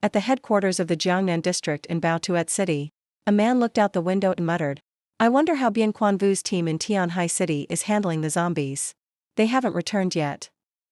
At the headquarters of the Jiangnan district in Baotuet City, a man looked out the window and muttered, "I wonder how Bian Quanvu's team in Tianhai City is handling the zombies. They haven't returned yet."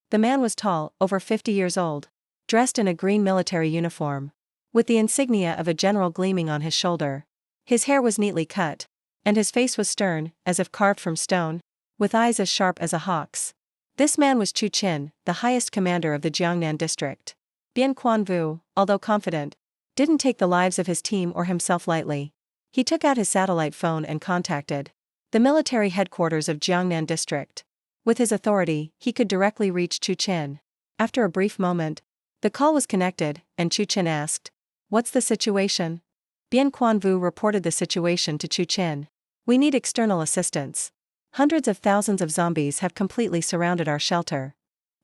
The man was tall, over 50 years old, dressed in a green military uniform, with the insignia of a general gleaming on his shoulder. His hair was neatly cut, and his face was stern, as if carved from stone, with eyes as sharp as a hawk's. This man was Chu Qin, the highest commander of the Jiangnan district. Bian Quanvu, although confident, didn't take the lives of his team or himself lightly. He took out his satellite phone and contacted the military headquarters of Jiangnan district. With his authority, he could directly reach Chu Qin. After a brief moment, the call was connected, and Chu Qin asked, "What's the situation?" Bian Quanvu reported the situation to Chu Qin. "We need external assistance. Hundreds of thousands of zombies have completely surrounded our shelter."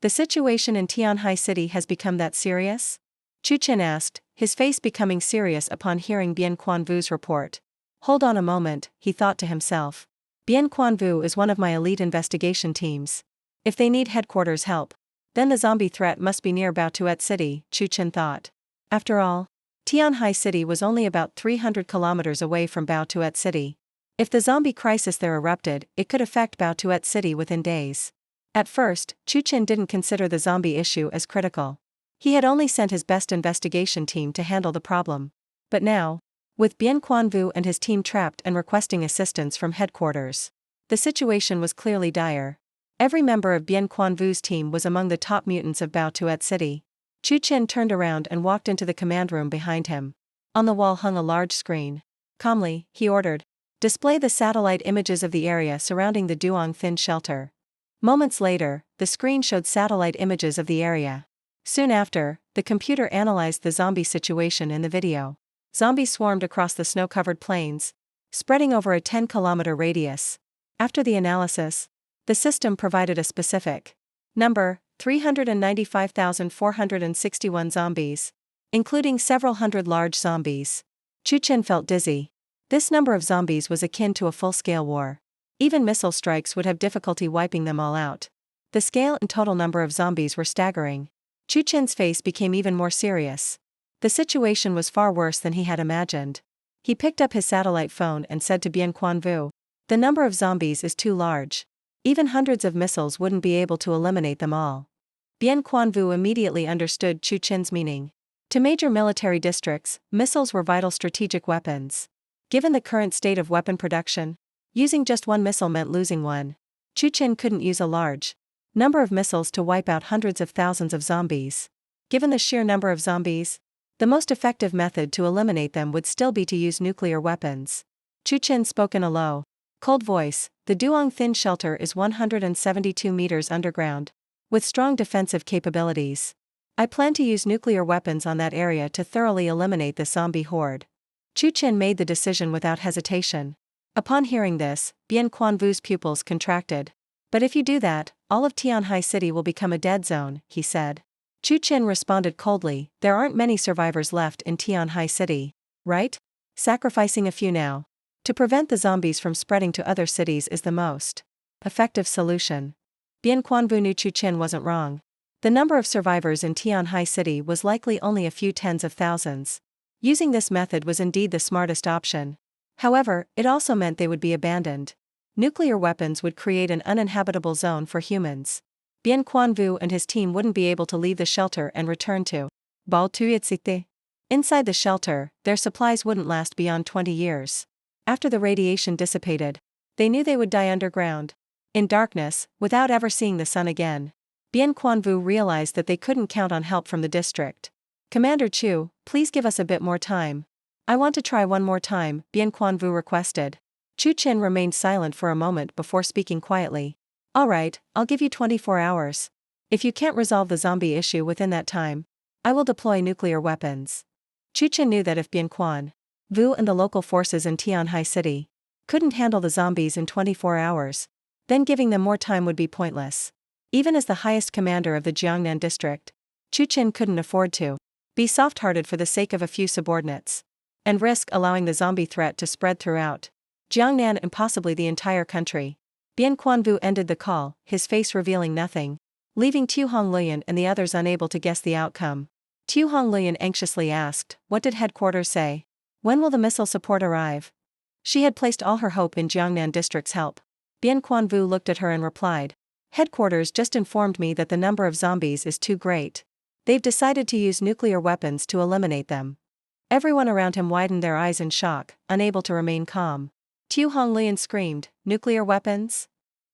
"The situation in Tianhai City has become that serious?" Chu Qin asked, his face becoming serious upon hearing Bian Quanvu's report. "Hold on a moment," he thought to himself. "Bian Quanvu is one of my elite investigation teams. If they need headquarters help, then the zombie threat must be near Baotuet City," Chu Qin thought. After all, Tianhai City was only about 300 kilometers away from Baotuet City. If the zombie crisis there erupted, it could affect Baotuet City within days. At first, Chu Qin didn't consider the zombie issue as critical. He had only sent his best investigation team to handle the problem. But now, with Bian Quanvu and his team trapped and requesting assistance from headquarters, the situation was clearly dire. Every member of Bian Quanvu's team was among the top mutants of Baotuet City. Chu Qin turned around and walked into the command room behind him. On the wall hung a large screen. Calmly, he ordered, "Display the satellite images of the area surrounding the Duong Thin shelter." Moments later, the screen showed satellite images of the area. Soon after, the computer analyzed the zombie situation in the video. Zombies swarmed across the snow-covered plains, spreading over a 10-kilometer radius. After the analysis, the system provided a specific number, 395,461 zombies, including several hundred large zombies. Chu Qin felt dizzy. This number of zombies was akin to a full-scale war. Even missile strikes would have difficulty wiping them all out. The scale and total number of zombies were staggering. Chu Qin's face became even more serious. The situation was far worse than he had imagined. He picked up his satellite phone and said to Bian Quanvu, "The number of zombies is too large. Even hundreds of missiles wouldn't be able to eliminate them all." Bian Quanvu immediately understood Chu Qin's meaning. To major military districts, missiles were vital strategic weapons. Given the current state of weapon production, using just one missile meant losing one. Chu Qin couldn't use a large number of missiles to wipe out hundreds of thousands of zombies. Given the sheer number of zombies, the most effective method to eliminate them would still be to use nuclear weapons. Chu Qin spoke in a low, cold voice. "The Duong Thin shelter is 172 meters underground, with strong defensive capabilities. I plan to use nuclear weapons on that area to thoroughly eliminate the zombie horde." Chu Qin made the decision without hesitation. Upon hearing this, Bian Quanvu's pupils contracted. "But if you do that, all of Tianhai City will become a dead zone," he said. Chu Qin responded coldly, "There aren't many survivors left in Tianhai City, right? Sacrificing a few now to prevent the zombies from spreading to other cities is the most effective solution." Bian Quanvu knew Chu Qin wasn't wrong. The number of survivors in Tianhai City was likely only a few tens of thousands. Using this method was indeed the smartest option. However, it also meant they would be abandoned. Nuclear weapons would create an uninhabitable zone for humans. Bian Quanvu and his team wouldn't be able to leave the shelter and return to Baotuet City. Inside the shelter, their supplies wouldn't last beyond 20 years. After the radiation dissipated, they knew they would die underground, in darkness, without ever seeing the sun again. Bian Quanvu realized that they couldn't count on help from the district. "Commander Chu, please give us a bit more time. I want to try one more time," Bian Quanvu requested. Chu Qin remained silent for a moment before speaking quietly. "All right, I'll give you 24 hours. If you can't resolve the zombie issue within that time, I will deploy nuclear weapons." Chu Qin knew that if Bian Quanvu and the local forces in Tianhai City couldn't handle the zombies in 24 hours, then giving them more time would be pointless. Even as the highest commander of the Jiangnan district, Chu Qin couldn't afford to be soft-hearted for the sake of a few subordinates, and risk allowing the zombie threat to spread throughout Jiangnan and possibly the entire country. Bian Quanvu ended the call, his face revealing nothing, leaving Tu Honglin and the others unable to guess the outcome. Tu Honglian anxiously asked, what did headquarters say? When will the missile support arrive? She had placed all her hope in Jiangnan District's help. Bien Quanvu looked at her and replied, headquarters just informed me that the number of zombies is too great. They've decided to use nuclear weapons to eliminate them. Everyone around him widened their eyes in shock, unable to remain calm. Tu Honglian screamed, nuclear weapons?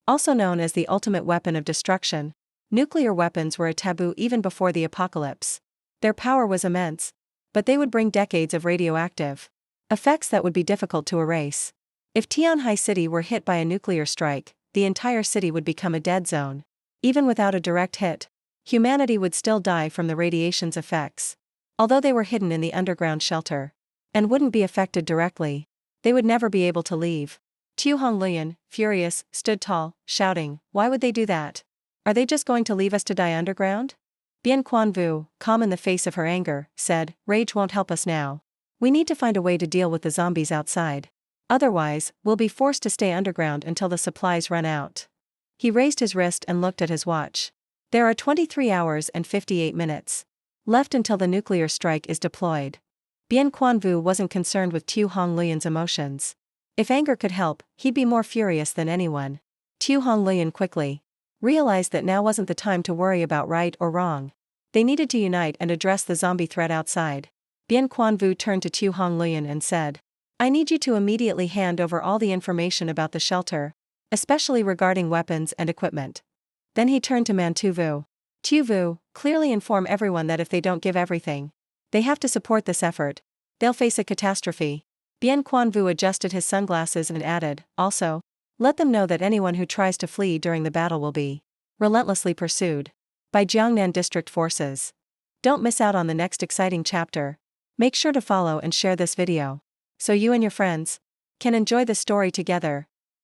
Also known as the ultimate weapon of destruction, nuclear weapons were a taboo even before the apocalypse. Their power was immense, but they would bring decades of radioactive effects that would be difficult to erase. If Tianhai City were hit by a nuclear strike, the entire city would become a dead zone. Even without a direct hit, humanity would still die from the radiation's effects. Although they were hidden in the underground shelter and wouldn't be affected directly, they would never be able to leave. Tu Honglian, furious, stood tall, shouting, why would they do that? Are they just going to leave us to die underground? Bien Quanvu, calm in the face of her anger, said, rage won't help us now. We need to find a way to deal with the zombies outside. Otherwise, we'll be forced to stay underground until the supplies run out. He raised his wrist and looked at his watch. There are 23 hours and 58 minutes left until the nuclear strike is deployed. Bien Quanvu wasn't concerned with Tu Honglian's emotions. If anger could help, he'd be more furious than anyone. Tu Honglian quickly realized that now wasn't the time to worry about right or wrong. They needed to unite and address the zombie threat outside. Bien Quanvu turned to Tu Honglian and said, I need you to immediately hand over all the information about the shelter, especially regarding weapons and equipment. Then he turned to Mantuvu. Tuvu, clearly inform everyone that if they don't give everything, they have to support this effort. They'll face a catastrophe. Bien Quanvu adjusted his sunglasses and added, also, let them know that anyone who tries to flee during the battle will be relentlessly pursued by Jiangnan District forces. Don't miss out on the next exciting chapter. Make sure to follow and share this video so you and your friends can enjoy the story together.